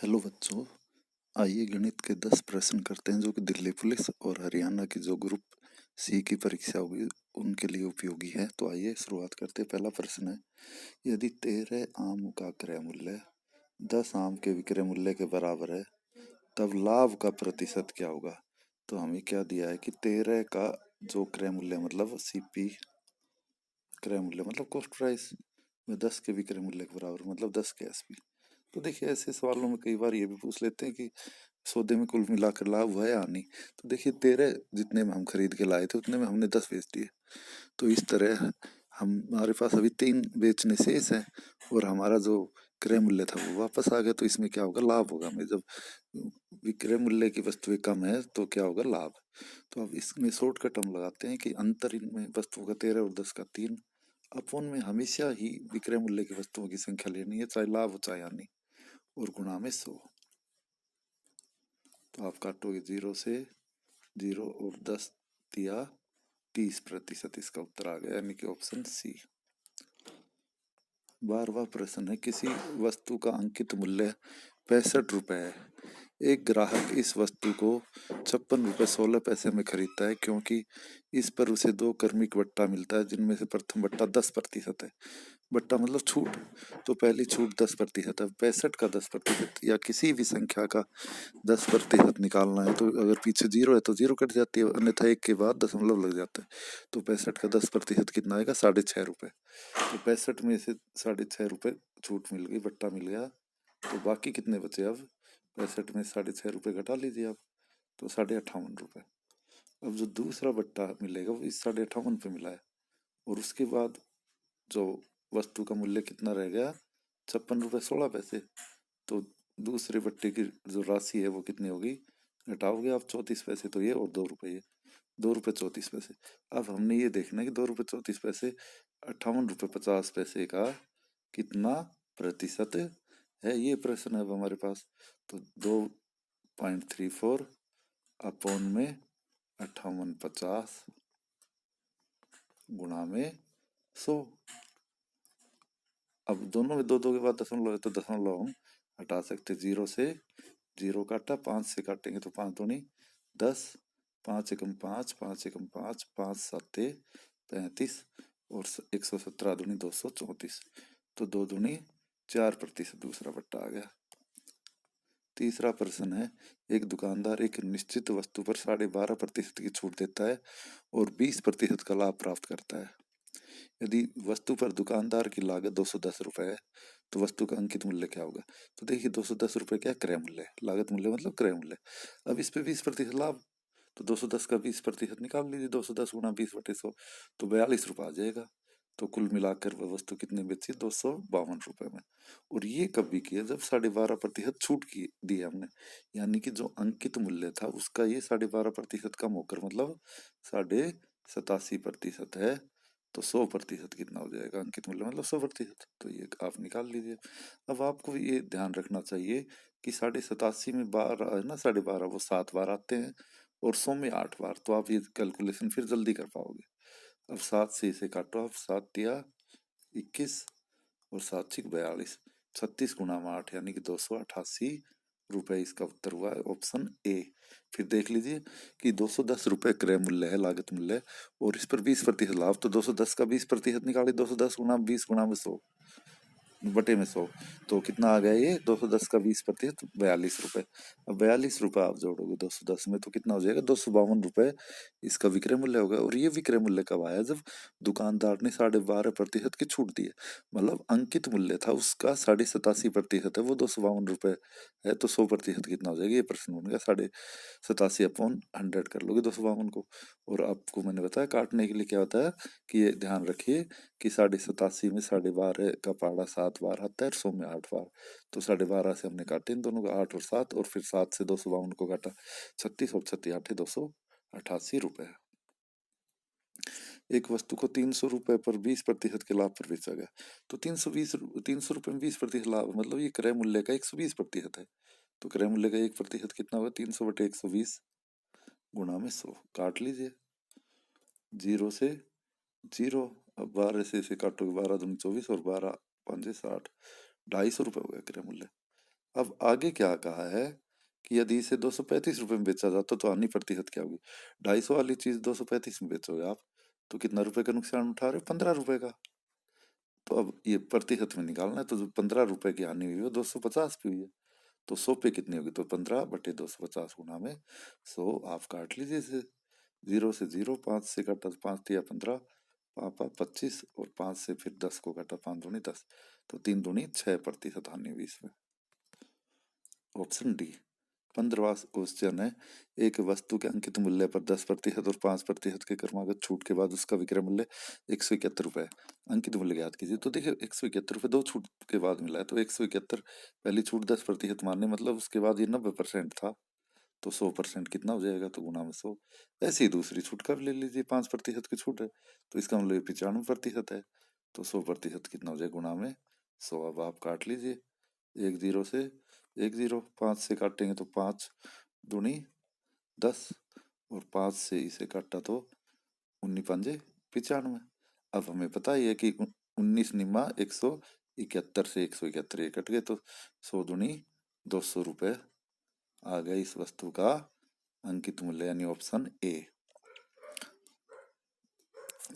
Hello बच्चों, आइए गणित के 10 प्रश्न करते हैं जो कि दिल्ली पुलिस और हरियाणा की जो ग्रुप सी की परीक्षा होगी उनके लिए उपयोगी है। तो आइए शुरुआत करते हैं। पहला प्रश्न है, यदि 13 आम का क्रय मूल्य 10 आम के विक्रय मूल्य के बराबर है तब लाभ का प्रतिशत क्या होगा। तो हमें क्या दिया है कि 13 का जो क्रय मूल्य मतलब सीपी क्रय मूल्य मतलब कॉस्ट प्राइस में 10 के विक्रय मूल्य के बराबर मतलब 10 के एसपी। तो देखिए ऐसे सवालों में कई बार ये भी पूछ लेते हैं कि सौदे में कुल मिलाकर लाभ हुआ या हानि। तो देखिए 13 जितने में हम खरीद के लाए थे उतने में हमने 10 बेच दिए। तो इस तरह हमारे पास अभी 3 बेचने शेष है और हमारा जो क्रय मूल्य था वो वापस आ गया। तो इसमें क्या होगा, लाभ होगा। हमें जब विक्रय मूल्य की वस्तुएं कम है तो क्या होगा, लाभ। तो अब इसमें शॉर्टकट हम लगाते हैं कि अंतर इनमें वस्तुओं का 13 और 10 का 3 अपन में हमेशा ही विक्रय मूल्य की वस्तुओं की संख्या लेनी है, चाहे लाभ हो चाहे हानि, और गुणा में 100। तो आप काटोगे 0 से 0 और 10 दिया 30%। इसका उत्तर आ गया, यानी कि ऑप्शन सी। 12वां प्रश्न है, किसी वस्तु का अंकित मूल्य 65 रुपए है। एक ग्राहक इस वस्तु को 56 रुपए 16 पैसे में खरीदता है क्योंकि इस पर उसे 2 क्रमिक बट्टा मिलता है जिनमें से प्रथम बट्टा 10% है। बट्टा मतलब छूट, तो पहली छूट 10% है। 65 का 10% या किसी भी संख्या का 10% निकालना है तो अगर पीछे 0 है तो 0 कट जाती है, अन्यथा 1 के बाद दशमलव लग जाता है। तो 65 का 10% कितना आएगा, 6.5 रुपए। तो 65 में से 6.5 रुपए छूट मिल गई, बट्टा मिल गया। तो बाकी कितने बचे, अब 65 में 6.5 रुपए घटा लीजिए आप, तो 58.58 रुपए। अब जो दूसरा बट्टा मिलेगा वो इस 58.58 पे मिला है, और उसके बाद जो वस्तु का मूल्य कितना रह गया, 56 रुपए 16 पैसे। तो दूसरे बट्टे की जो राशि है वो कितनी होगी, घटाओगे आप 34 पैसे, तो ये और 2 रुपये, ये 2 रुपये 34 पैसे। अब हमने ये देखना है कि 2 रुपये 34 पैसे 58 रुपए 50 पैसे का कितना प्रतिशत है, ये प्रश्न है अब हमारे पास। तो 2.34 अपॉन में 58.50 गुणा में 100। अब दोनों में 2 2 के बाद दशमलव है तो दशमलव हम हटा सकते। 0 से 0 काटा, 5 से काटेंगे तो 5 दूनी 10, 5 एकम 5, 5 एकम 5, 5 7 35 और 117 दूनी 234। तो 2 दूनी 4% दूसरा बट्टा आ गया। तीसरा प्रश्न है, एक दुकानदार एक निश्चित वस्तु पर 12.5% की छूट देता है और 20% का लाभ प्राप्त करता है। यदि वस्तु पर दुकानदार की लागत 210 रुपए है तो वस्तु का अंकित मूल्य क्या होगा। तो देखिए 210 रुपए क्या क्रय मूल्य है, लागत मूल्य मतलब क्रय मूल्य। अब इस पे 20% लाभ, तो 210 का 20% निकाल लीजिए। 210 गुणा 20/100 तो 42 रुपए आ जाएगा। तो कुल मिलाकर वह वस्तु कितने बेची, 252 रुपए में। और ये कब भी किया, जब 12.5% छूट की दी हमने, यानी कि जो अंकित मूल्य था उसका ये 12.5% कम होकर मतलब 87.5% है। तो 100% कितना हो जाएगा, अंकित मूल्य मतलब 100%। तो ये आप निकाल लीजिए। अब आपको ये ध्यान रखना चाहिए कि 87.5 में 12 है ना, 12.5 वो 7 बार आते हैं और 100 में 8 बार, तो आप ये कैलकुलेशन फिर जल्दी कर पाओगे। अब 7 से इसे काटो आप, 7 दिया 21 और 7 छिक 42, 36 गुणा में 8 यानी कि 288 रुपए। इसका उत्तर हुआ ऑप्शन ए। फिर देख लीजिए कि 210 रुपए क्रय मूल्य है, लागत मूल्य, और इस पर 20% लाभ। तो 210 का 20% निकाले, 210 गुणा 20 गुणा में 100 बटे में 100, तो कितना आ गया ये 210 का 20% 42 रुपए। अब 42 रुपए आप जोड़ोगे 210 में तो कितना हो जाएगा, 252 रुपए इसका विक्रय मूल्य होगा। और ये विक्रय मूल्य कब आया, जब दुकानदार ने 12.5% की छूट दी है। मतलब अंकित मूल्य था उसका 87.5% है, वो 252 रुपए है। तो 100% कितना हो जाएगा, ये प्रश्न बन गया 87/100 कर लोगे 252 को। और आपको मैंने बताया काटने के लिए क्या होता है कि ये ध्यान रखिए कि 87.5 में 12.5 का पहाड़ा 7 बार आता है और 100 में 8 बार। तो 12.5 से हमने काटे इन दोनों का 8 और 7, और फिर 7 से 252 को काटा, 36 और 36 8 288 रुपए। एक वस्तु को 300 रुपए पर 20% के लाभ पर बेचा गया। तो 300 रुपए में 20% लाभ मतलब ये क्रय मूल्य का 120% है। तो क्रय मूल्य का 1% कितना होगा, 300 बटे 120 गुणा में 100। काट लीजिए 0 से 0। अब 12 से इसे काटोगे, 12 दूनी 24 और 12 5 60, 250 रुपए हो गया क्रय मूल्य। अब आगे क्या कहा है कि यदि इसे 235 रुपए में बेचा जाता तो हानि प्रतिशत क्या होगी। 250 वाली चीज 235 में बेचोगे आप तो कितना रुपए का नुकसान उठा रहे हो, 15 रुपए का। तो अब ये प्रतिशत में निकालना है, तो जो 15 रुपए की हानि हुई है 250 की हुई है। तो 100 पे कितनी होगी, तो 15/250 गुना में 100 आप काट लीजिए इसे। 0 से 0, 5 से काटा तो 5 तिया 15, 25 और 5 से फिर 10 को काटा, 5 दूनी 10, तो 3 दूनी 6% हानि हुई इसमें। Option D. 15वां क्वेश्चन है, एक वस्तु के अंकित मूल्य पर 10% और 5% के क्रमागत छूट के बाद उसका विक्रय मूल्य 171 रुपए। अंकित मूल्य ज्ञात कीजिए। तो देखिए 171 रुपए 2 छूट के बाद मिला है, तो 171 पहली छूट 10% मानने, मतलब उसके बाद ये 90% था, तो 100% कितना हो जाएगा, तो गुना में 100। ऐसे ही दूसरी छूट का भी ले लीजिए, 5% की छूट है, तो इसका मतलब 95% है, तो 100% कितना हो जाएगा, गुना में 100। अब आप काट लीजिए, 10 से 10, 5 से काटेंगे तो 5 दूनी 10, और 5 से इसे काटा तो 19×5 = 95। अब हमें पता ही है कि 19 निम्मा 171 से 171 ये कट गए, तो 100 दूनी 200 रुपए आ गए इस वस्तु का अंकित मूल्य, यानी ऑप्शन ए।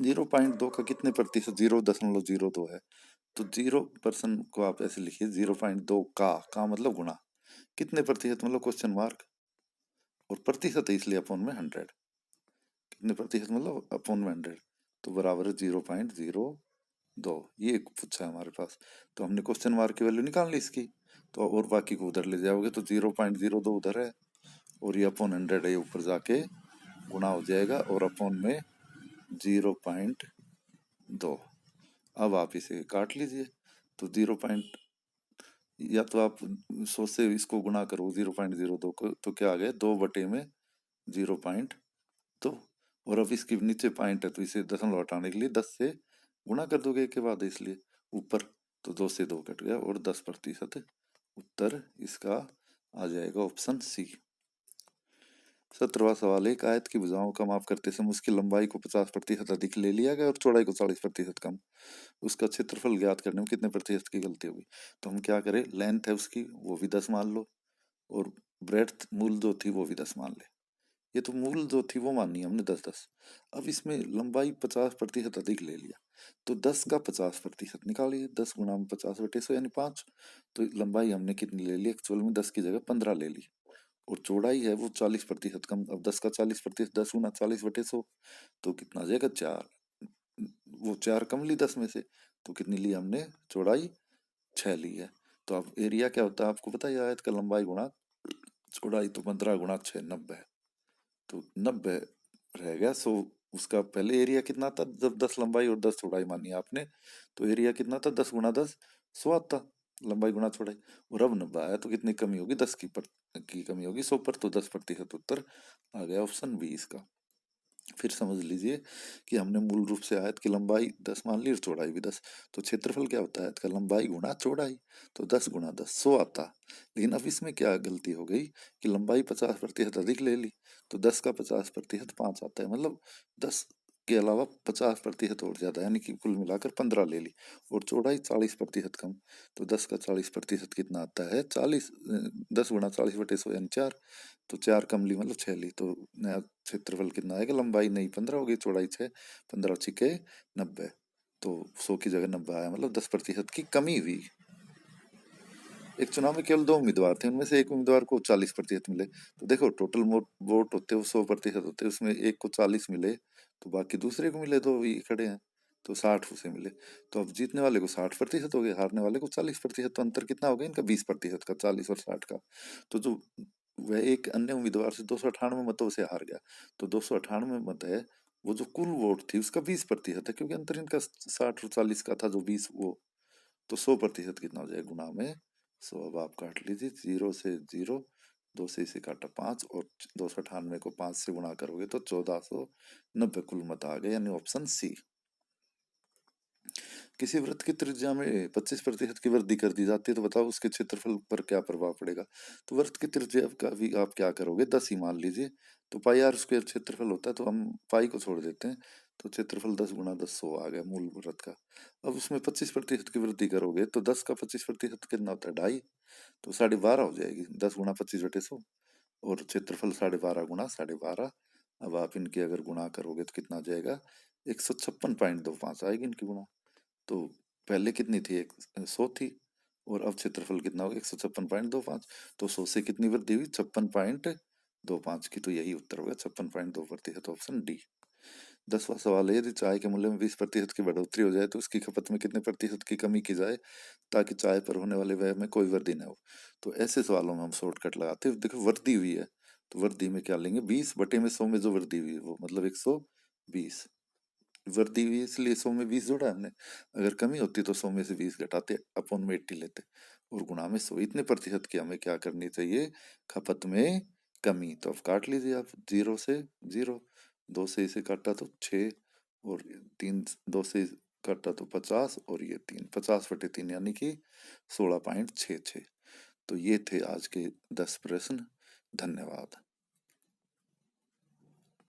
0.2 का कितने प्रतिशत, 0.02 है, तो 0% को आप ऐसे लिखिए, 0.2 का मतलब गुना, कितने प्रतिशत मतलब क्वेश्चन मार्क, और प्रतिशत है इसलिए अपॉन में 100, कितने प्रतिशत मतलब अपॉन में 100, तो बराबर है 0.02। ये पूछा है हमारे पास, तो हमने क्वेश्चन मार्क की वैल्यू निकाल ली इसकी, तो और बाकी को उधर ले जाओगे तो 0.02 उधर है, और ये अपॉन 100 है, ये ऊपर जाके गुणा हो जाएगा, और अपॉन में 0.2। अब आप इसे काट लीजिए, तो 0. या तो आप 100 से इसको गुणा करो 0.02 को, तो क्या आ गया, 2/0.2। और अब इसके नीचे पॉइंट है, तो इसे दशमलव हटाने के लिए 10 से गुणा कर दोगे के बाद, इसलिए ऊपर, तो 2 से 2 कट गया, और 10%। उत्तर इसका आ जाएगा ऑप्शन सी। 17वां सवाल, एक आयत की भुजाओं का माप करते समय उसकी लंबाई को 50% अधिक ले लिया गया और चौड़ाई को 40% कम। उसका क्षेत्रफल ज्ञात करने में कितने प्रतिशत की गलती होगी। तो हम क्या करें, लेंथ है उसकी वो भी 10 मान लो, और ब्रेड्थ मूल जो थी वो भी 10 मान ले। ये तो मूल जो थी वो मानी हमने 10-10। अब इसमें लंबाई 50% अधिक ले लिया, तो 10 का 50% निकालिए, 10 गुना में 50/100 यानी 5। तो लंबाई हमने कितनी ले ली, एक्चुअल में 10 की जगह 15 ले ली, और चौड़ाई है वो 40% कम। अब 10 का 40%, 10 गुना 40/100, तो कितना आ जाएगा, 4। वो 4 कम ली 10 में से, तो कितनी ली हमने, चौड़ाई 6 ली है। तो अब एरिया क्या होता है आपको पता है, आयत का लंबाई गुणा चौड़ाई, तो 15 गुणा 6 90, तो 90 रह गया। सो उसका पहले एरिया कितना था, जब 10 लंबाई और 10 चौड़ाई मानी आपने, तो एरिया कितना था, 10 गुणा 10 100 आता, लंबाई गुणा चौड़ाई। और अब 90 आया, तो कितनी कमी होगी, 10 की कमी होगी 100 पर, तो 10%। उत्तर आ गया ऑप्शन बी इसका। फिर समझ लीजिए कि हमने मूल रूप से आयत की लंबाई 10 मान ली और चौड़ाई भी 10, तो क्षेत्रफल क्या होता है आयत का, लंबाई गुणा चौड़ाई, तो 10 गुणा 10 100 आता। लेकिन अब इसमें क्या गलती हो गई कि लंबाई 50% अधिक ले ली, तो 10 का 50% 5 आता है, मतलब 10 के अलावा 50% और ज्यादा, यानी कि कुल मिलाकर 15 ले ली, और चौड़ाई 40% कम, तो 10 का 40% कितना आता है, 40, 10 गुणा 40/100 यानी 4, तो 4 कम ली मतलब 6 ली, तो नया क्षेत्रफल कितना आएगा, लंबाई नहीं 15 होगी, चौड़ाई 6, 15 छिके 90, तो 100 की जगह 90 आया, मतलब 10% की कमी हुई। एक चुनाव में केवल 2 उम्मीदवार थे, उनमें से एक उम्मीदवार को 40% मिले, तो देखो टोटल वोट होते वो 100% होते, उसमें एक को 40 मिले, तो बाकी दूसरे को मिले, तो ये खड़े हैं, तो 60 उसे मिले। तो अब जीतने वाले को 60% हो गए, हारने वाले को 40%, तो अंतर कितना हो गया इनका, 20% का, 40 और 60 का। तो जो वह एक अन्य उम्मीदवार से 298 मतों से हार गया, तो 298 मत है, वो जो कुल वोट थी उसका 20% है, क्योंकि अंतर इनका 60 और 40 का था, जो 20 वो, तो 100% कितना हो जाएगा, गुना में 100। अब आप काट लीजिए, 0 से 0, 2 से इसे काटा 5, और 298 को 5 से गुणा करोगे तो 1490 कुल मत आ गए, यानी ऑप्शन सी। किसी वृत्त की त्रिज्या में 25% की वृद्धि कर दी जाती है, तो बताओ उसके क्षेत्रफल पर क्या प्रभाव पड़ेगा। तो वृत्त की त्रिज्या का भी आप क्या करोगे, 10 ही मान लीजिए, तो पाई आर स्क्वायर क्षेत्रफल होता है, तो हम पाई को छोड़ देते हैं, तो क्षेत्रफल 10 गुणा 10 100 आ गया मूल वृत्त का। अब उसमें 25% की वृद्धि करोगे, तो 10 का 25% कितना होता है, 2.5, तो 12.5 हो जाएगी, 10 गुणा 25/100, और क्षेत्रफल 12.5 गुणा 12.5। अब आप इनकी अगर गुणा करोगे तो कितना आ जाएगा, 156.25 आएगी इनकी गुणा। तो पहले कितनी थी, 100 थी, और अब क्षेत्रफल कितना होगा, 156.25। तो 100 से कितनी वृद्धि हुई, 56.25 की। तो यही उत्तर होगा, 56.2%, ऑप्शन डी। 10वां सवाल है, यदि चाय के मूल्य में 20% की बढ़ोतरी हो जाए तो उसकी खपत में कितने प्रतिशत की कमी की जाए ताकि चाय पर होने वाले व्यय में कोई वृद्धि न हो। तो ऐसे सवालों में हम शॉर्टकट लगाते हैं। देखो वृद्धि हुई है, तो वृद्धि में क्या लेंगे, 20/100 में जो वृद्धि हुई है वो मतलब 120। वृद्धि हुई है इसलिए 100 में 20 जोड़ा है हमने। अगर कमी होती तो 100 में से 20 घटाते, अपॉन में 80 लेते, और गुणा में 100। इतने प्रतिशत की हमें क्या करनी चाहिए, खपत में कमी। तो अब काट लीजिए आप, 0 से 0, 2 से इसे काटा तो 6, और 3, 2 से काटा तो 50, और ये 3, 50/3 यानी कि 16.66। तो ये थे आज के 10 प्रश्न। धन्यवाद।